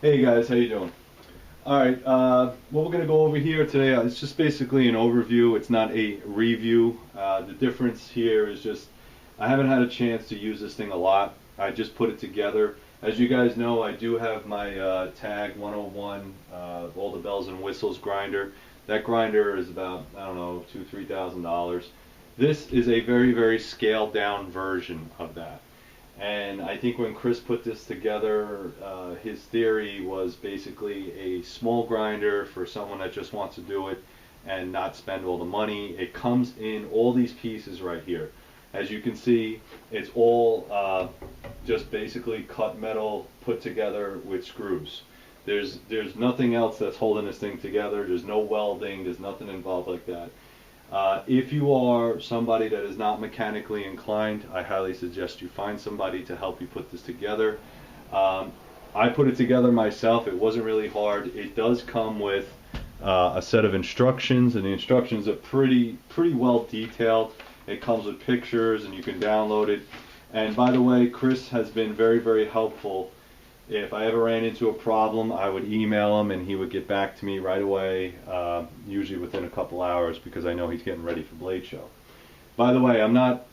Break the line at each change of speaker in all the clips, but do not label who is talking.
Hey guys, how you doing? Alright, what we're going to go over here today, it's just basically an overview. It's not a review. The difference here is just I haven't had a chance to use this thing a lot. I just put it together. As you guys know, I do have my TAG 101, all the bells and whistles grinder. That grinder is about, I don't know, $2,000–3,000. This is a very, very scaled down version of that. And I think when Chris put this together, his theory was basically a small grinder for someone that just wants to do it and not spend all the money. It comes in all these pieces right here. As you can see, it's all just basically cut metal put together with screws. There's nothing else that's holding this thing together. There's no welding. There's nothing involved like that. If you are somebody that is not mechanically inclined, I highly suggest you find somebody to help you put this together. I put it together myself. It wasn't really hard. It does come with a set of instructions, and the instructions are pretty well detailed. It comes with pictures, and you can download it. And by the way, Chris has been very, very helpful. If I ever ran into a problem, I would email him and he would get back to me right away, usually within a couple hours, because I know he's getting ready for Blade Show. By the way, I'm not,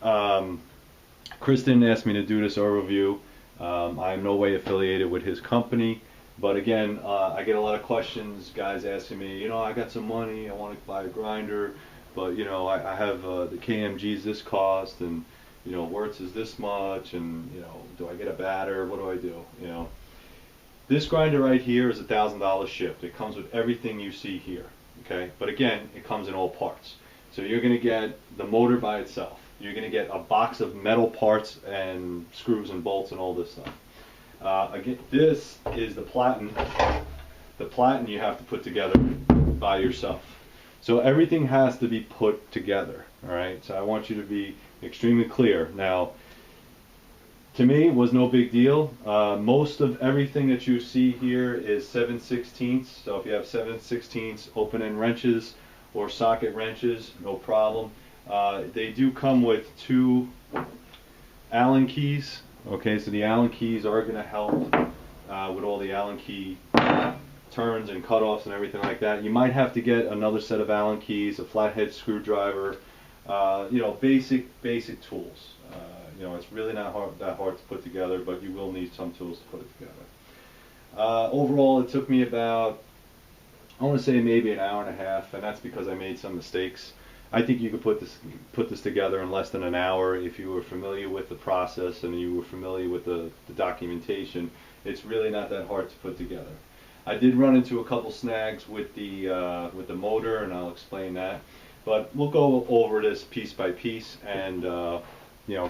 Chris didn't ask me to do this overview. I am no way affiliated with his company, but again, I get a lot of questions, guys asking me, I got some money, I want to buy a grinder, but I have the KMG's this cost, and Wirtz is this much, and do I get a batter, what do I do, This grinder right here is $1,000 shipped. It comes with everything you see here, okay? But again, it comes in all parts. So you're going to get the motor by itself. You're going to get a box of metal parts and screws and bolts and all this stuff. Again, this is the platen. The platen you have to put together by yourself. So everything has to be put together, all right? So I want you to be extremely clear. Now, to me, it was no big deal. Most of everything that you see here is 7/16. So if you have 7/16 open-end wrenches or socket wrenches, no problem. They do come with 2 Allen keys. Okay, so the Allen keys are going to help with all the Allen key turns and cutoffs and everything like that. You might have to get another set of Allen keys, a flathead screwdriver, basic tools. It's really not that hard to put together, but you will need some tools to put it together. Overall, it took me about, I want to say maybe an hour and a half, and that's because I made some mistakes. I think you could put this together in less than an hour if you were familiar with the process and you were familiar with the documentation. It's really not that hard to put together. I did run into a couple snags with the motor, and I'll explain that. But we'll go over this piece by piece and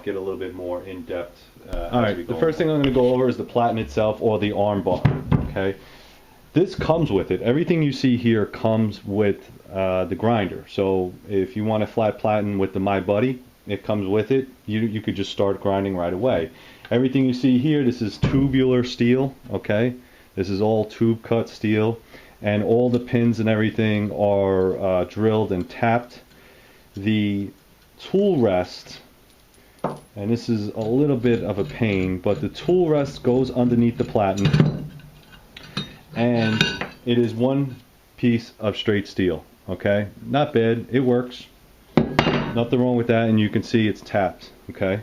get a little bit more in depth. All right, the first thing I'm going to go over is the platen itself, or the arm bar. Okay, this comes with it. Everything you see here comes with the grinder. So if you want a flat platen with the My Buddy, it comes with it. You could just start grinding right away. Everything you see here, this is tubular steel. Okay, this is all tube cut steel, and all the pins and everything are drilled and tapped. The tool rest, and this is a little bit of a pain, but the tool rest goes underneath the platen, and it is one piece of straight steel. Okay, not bad, it works, nothing wrong with that, and you can see it's tapped. Okay,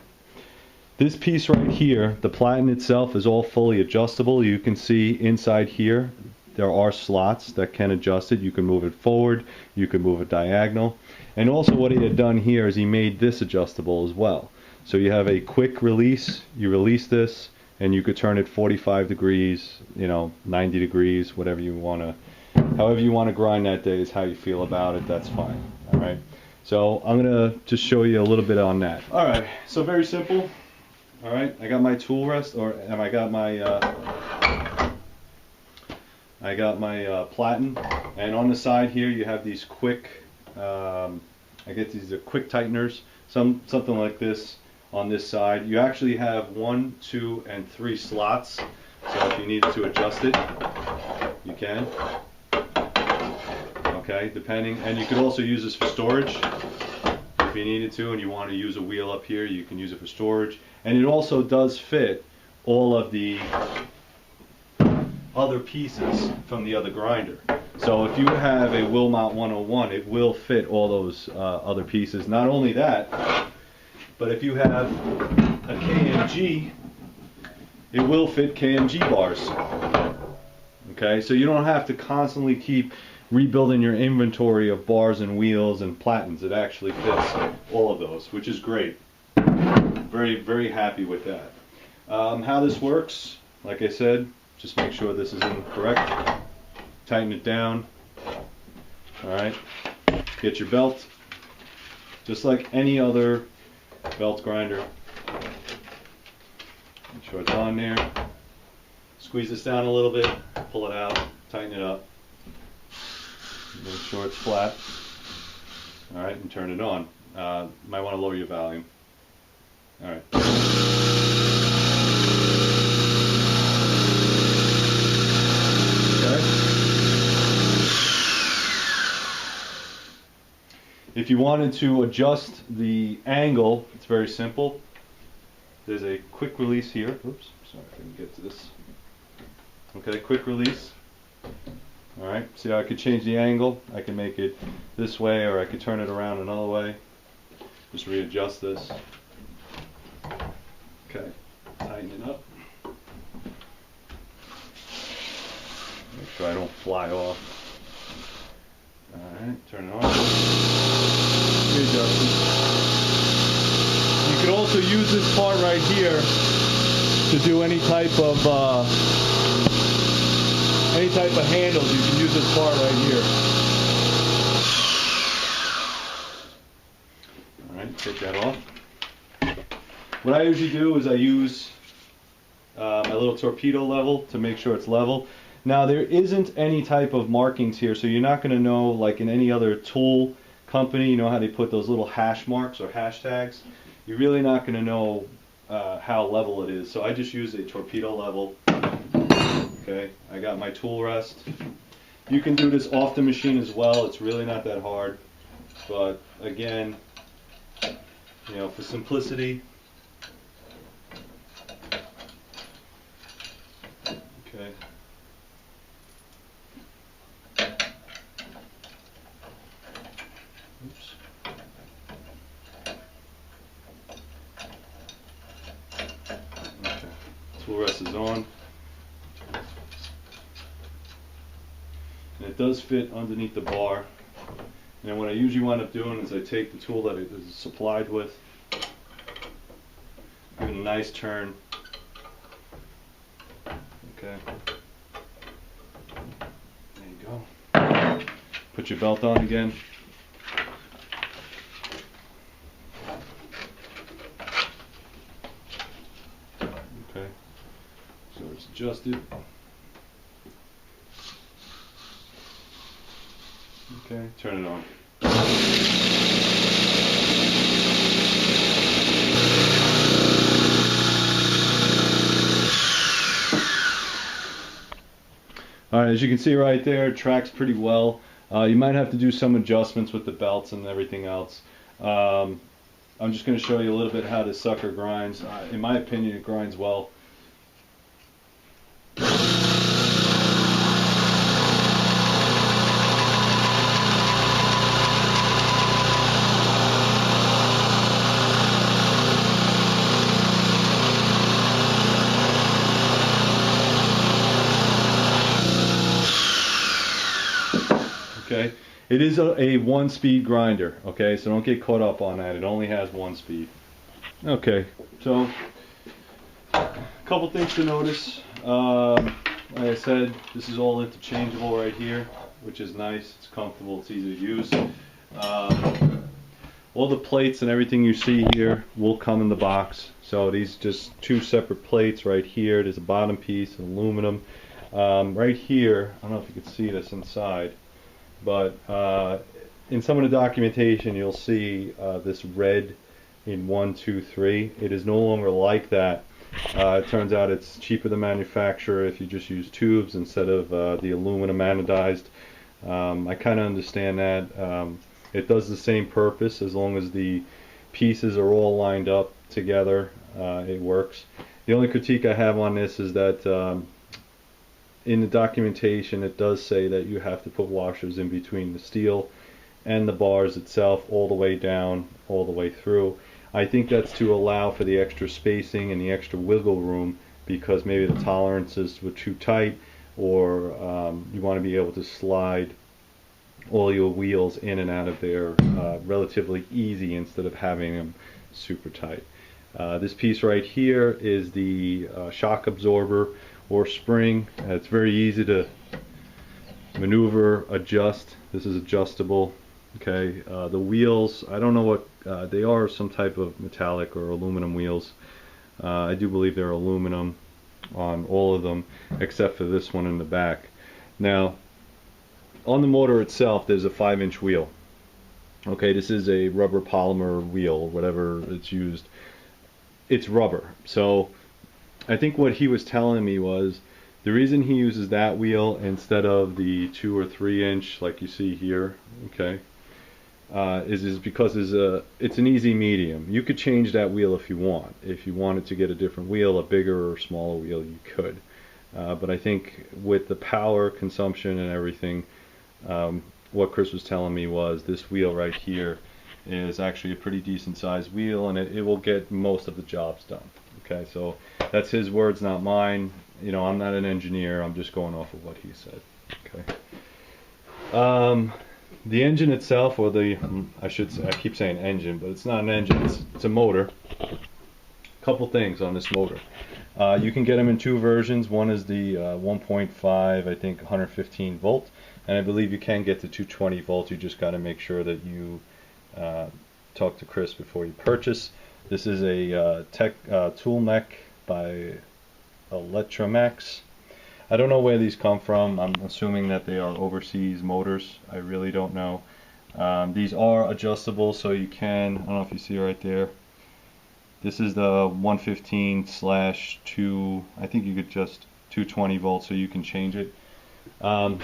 this piece right here, the platen itself, is all fully adjustable. You can see inside here there are slots that can adjust it. You can move it forward, you can move it diagonal, and also what he had done here is he made this adjustable as well. So you have a quick release, you release this, and you could turn it 45 degrees, 90 degrees, whatever you want to, however you want to grind that day is how you feel about it, that's fine. All right, so I'm going to just show you a little bit on that. All right, so very simple. All right, I got my tool rest, I got my platen, and on the side here you have these quick, I get these are quick tighteners, something like this. On this side, you actually have 1, 2, and 3 slots. So if you needed to adjust it, you can. Okay, depending, and you could also use this for storage if you needed to, and you want to use a wheel up here, you can use it for storage. And it also does fit all of the other pieces from the other grinder. So if you have a Wilmont 101, it will fit all those other pieces. Not only that, but if you have a KMG, it will fit KMG bars. Okay, so you don't have to constantly keep rebuilding your inventory of bars and wheels and platens. It actually fits all of those, which is great. Very, very happy with that. How this works, like I said, just make sure this is in correct. Tighten it down. Alright. Get your belt. Just like any other belt grinder. Make sure it's on there. Squeeze this down a little bit. Pull it out. Tighten it up. Make sure it's flat. Alright, and turn it on. Might want to lower your volume. Alright. If you wanted to adjust the angle, it's very simple. There's a quick release here. Oops, sorry, I couldn't get to this. Okay, quick release. Alright, see how I could change the angle? I can make it this way, or I could turn it around another way. Just readjust this. Okay, tighten it up. Make sure I don't fly off. Alright, turn it on. Readjust it. You could also use this part right here to do any type of handles. You can use this part right here. Alright, take that off. What I usually do is I use my little torpedo level to make sure it's level. Now there isn't any type of markings here, so you're not going to know, like in any other tool company, you know how they put those little hash marks or hashtags? You're really not going to know how level it is. So I just use a torpedo level. Okay, I got my tool rest. You can do this off the machine as well. It's really not that hard. But again, you know, for simplicity. Okay. Oops. Okay. Tool rest is on. And it does fit underneath the bar. And what I usually wind up doing is I take the tool that it is supplied with, give it a nice turn. Okay. There you go. Put your belt on again. Okay. So it's adjusted. Okay, turn it on. Alright, as you can see right there, it tracks pretty well. You might have to do some adjustments with the belts and everything else. I'm just going to show you a little bit how this sucker grinds. In my opinion, it grinds well. Okay, it is a one-speed grinder. Okay, so don't get caught up on that. It only has one speed. Okay, so a couple things to notice. Like I said, this is all interchangeable right here, which is nice. It's comfortable. It's easy to use. All the plates and everything you see here will come in the box. So these just two separate plates right here. There's a bottom piece, aluminum. Right here, I don't know if you can see this inside. But in some of the documentation you'll see this red in 1, 2, 3. It is no longer like that. It turns out it's cheaper to manufacture if you just use tubes instead of the aluminum anodized. I kind of understand that. It does the same purpose as long as the pieces are all lined up together. It works. The only critique I have on this is that in the documentation it does say that you have to put washers in between the steel and the bars itself, all the way down, all the way through. I think that's to allow for the extra spacing and the extra wiggle room, because maybe the tolerances were too tight, or you want to be able to slide all your wheels in and out of there relatively easy instead of having them super tight. This piece right here is the shock absorber or spring. It's very easy to maneuver, adjust. This is adjustable. Okay, the wheels, I don't know what they are, some type of metallic or aluminum wheels. I do believe they're aluminum on all of them except for this one in the back. Now on the motor itself there's a 5-inch wheel. Okay, this is a rubber polymer wheel, whatever it's used. It's rubber. So I think what he was telling me was the reason he uses that wheel instead of the 2 or 3 inch like you see here, okay, is because it's an easy medium. You could change that wheel if you want. If you wanted to get a different wheel, a bigger or smaller wheel, you could. But I think with the power consumption and everything, what Chris was telling me was this wheel right here is actually a pretty decent sized wheel, and it will get most of the jobs done. Okay, so that's his words, not mine. You know, I'm not an engineer. I'm just going off of what he said. Okay. The engine itself, or I keep saying engine, but it's not an engine, it's a motor. Couple things on this motor. You can get them in 2 versions. One is the 1.5, I think 115 volt, and I believe you can get to 220 volts. You just got to make sure that you talk to Chris before you purchase. This is a tool mech by Electromax. I don't know where these come from. I'm assuming that they are overseas motors. I really don't know. These are adjustable, so you can, I don't know if you see right there. This is the 115/2, I think you could just 220 volts, so you can change it. Couple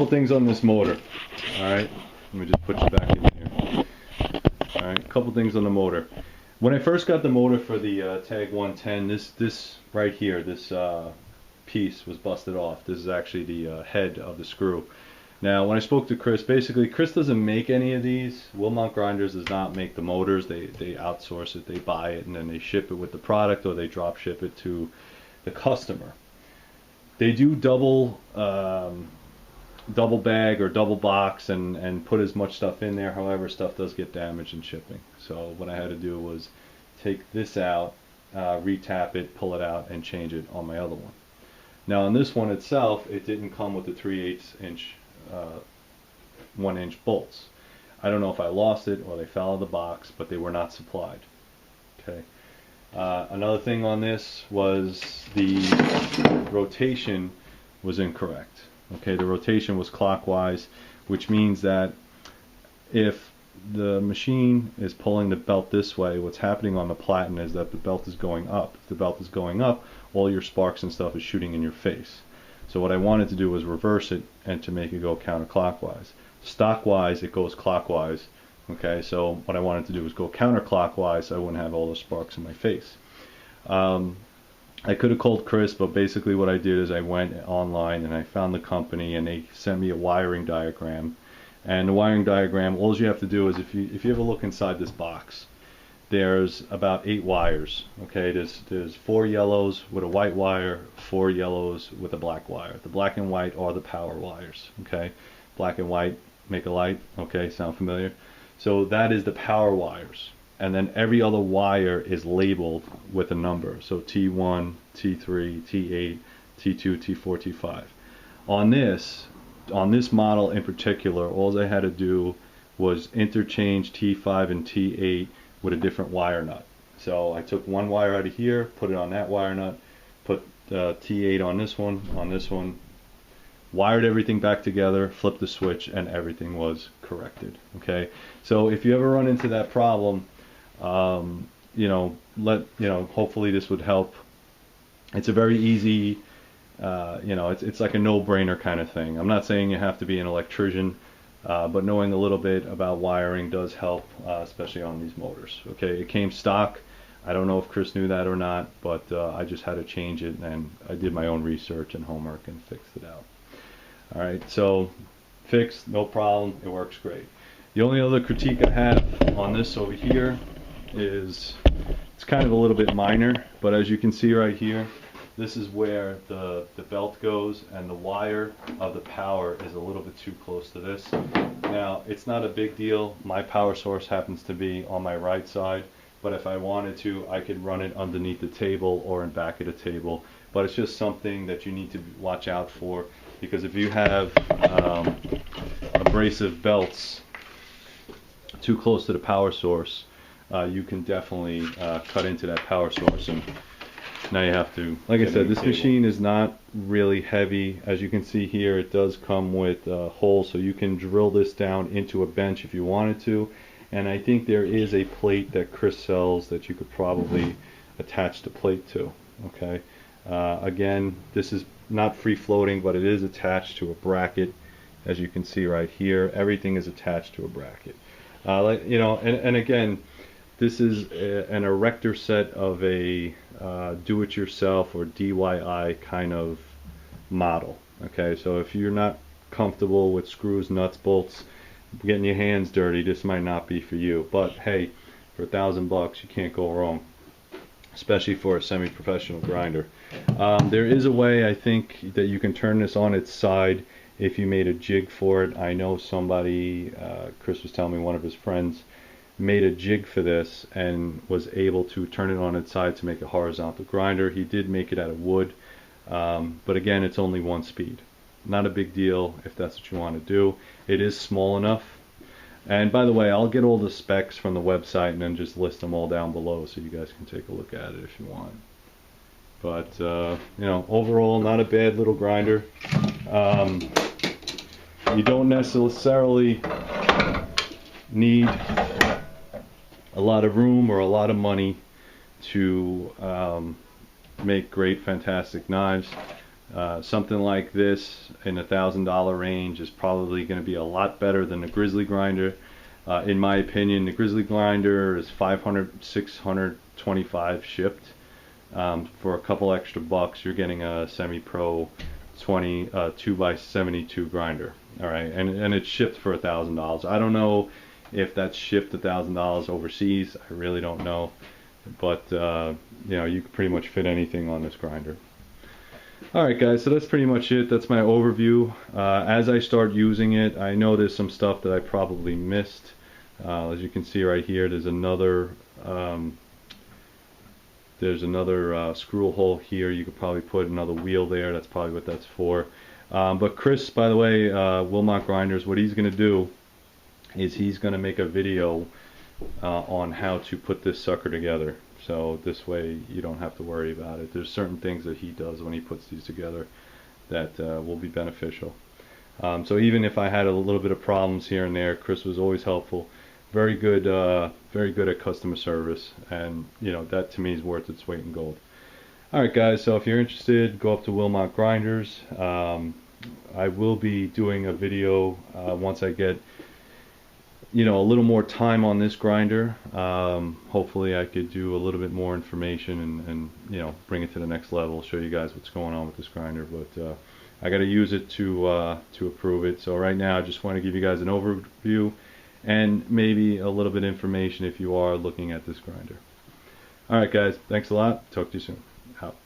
things on this motor. Alright, let me just put you back in here. Alright, couple things on the motor. When I first got the motor for the Tag 110, this right here, this piece was busted off. This is actually the head of the screw. Now, when I spoke to Chris, basically Chris doesn't make any of these. Wilmont Grinders does not make the motors. They outsource it. They buy it and then they ship it with the product, or they drop ship it to the customer. They do double bag or double box and put as much stuff in there. However, stuff does get damaged in shipping. So what I had to do was take this out, retap it, pull it out, and change it on my other one. Now on this one itself, it didn't come with the 3/8 inch 1-inch bolts. I don't know if I lost it or they fell out of the box, but they were not supplied. Okay. Another thing on this was the rotation was incorrect. Okay, the rotation was clockwise, which means that if the machine is pulling the belt this way, what's happening on the platen is that the belt is going up. If the belt is going up, all your sparks and stuff is shooting in your face. So what I wanted to do was reverse it and to make it go counterclockwise. Stockwise, it goes clockwise. Okay, so what I wanted to do was go counterclockwise so I wouldn't have all the sparks in my face. I could have called Chris, but basically what I did is I went online and I found the company, and they sent me a wiring diagram. And the wiring diagram, all you have to do is if you ever look inside this box, there's about 8 wires. Okay, there's 4 yellows with a white wire, 4 yellows with a black wire. The black and white are the power wires. Okay, black and white make a light. Okay, sound familiar? So that is the power wires. And then every other wire is labeled with a number. So T1, T3, T8, T2, T4, T5. On this model in particular, all I had to do was interchange T5 and T8 with a different wire nut. So I took one wire out of here, put it on that wire nut, put T8 on this one, wired everything back together, flipped the switch, and everything was corrected. Okay, so if you ever run into that problem, hopefully this would help. It's a very easy, it's like a no-brainer kind of thing. I'm not saying you have to be an electrician, but knowing a little bit about wiring does help, especially on these motors. Okay, it came stock. I don't know if Chris knew that or not, but I just had to change it, and I did my own research and homework and fixed it out. All right, so fixed, no problem, it works great. The only other critique I have on this over here is it's kind of a little bit minor, but as you can see right here, this is where the belt goes, and the wire of the power is a little bit too close to this. Now, it's not a big deal. My power source happens to be on my right side, but if I wanted to, I could run it underneath the table or in back of the table. But it's just something that you need to watch out for, because if you have abrasive belts too close to the power source, you can definitely cut into that power source, and now you have to, like I said, this machine is not really heavy. As you can see here, it does come with holes, so you can drill this down into a bench if you wanted to. And I think there is a plate that Chris sells that you could probably attach the plate to. Okay. Again, this is not free floating, but it is attached to a bracket. As you can see right here, everything is attached to a bracket. And again, this is an erector set of a do-it-yourself or DIY kind of model. Okay, so if you're not comfortable with screws, nuts, bolts, getting your hands dirty, this might not be for you. But hey, for $1,000 you can't go wrong, especially for a semi-professional grinder. There is a way, I think, that you can turn this on its side if you made a jig for it. I know somebody, Chris was telling me one of his friends made a jig for this and was able to turn it on its side to make a horizontal grinder. He did make it out of wood, but again, it's only one speed. Not a big deal if that's what you want to do. It is small enough. And by the way, I'll get all the specs from the website and then just list them all down below so you guys can take a look at it if you want. But overall, not a bad little grinder. You don't necessarily need a lot of room or a lot of money to make great, fantastic knives. Something like this in $1,000 range is probably going to be a lot better than the Grizzly grinder. In my opinion, the Grizzly grinder is $500, $625 shipped. For a couple extra bucks, you're getting a semi-pro 2x72 grinder. All right, and it's shipped for $1,000. I don't know if that's shipped $1,000 overseas. I really don't know, but you can pretty much fit anything on this grinder. Alright guys, so that's pretty much it. That's my overview. As I start using it, I know there's some stuff that I probably missed. As you can see right here, there's another screw hole here. You could probably put another wheel there. That's probably what that's for. But Chris, by the way, Wilmont Grinders, what he's going to do is he's going to make a video on how to put this sucker together. So this way you don't have to worry about it. There's certain things that he does when he puts these together that will be beneficial. So even if I had a little bit of problems here and there, Chris was always helpful. Very good at customer service, and that to me is worth its weight in gold. Alright guys, so if you're interested, go up to Wilmont Grinders. I will be doing a video once I get a little more time on this grinder. Hopefully I could do a little bit more information and bring it to the next level, show you guys what's going on with this grinder. But I got to use it to approve it. So right now I just want to give you guys an overview and maybe a little bit of information if you are looking at this grinder. Alright guys, thanks a lot. Talk to you soon. Out.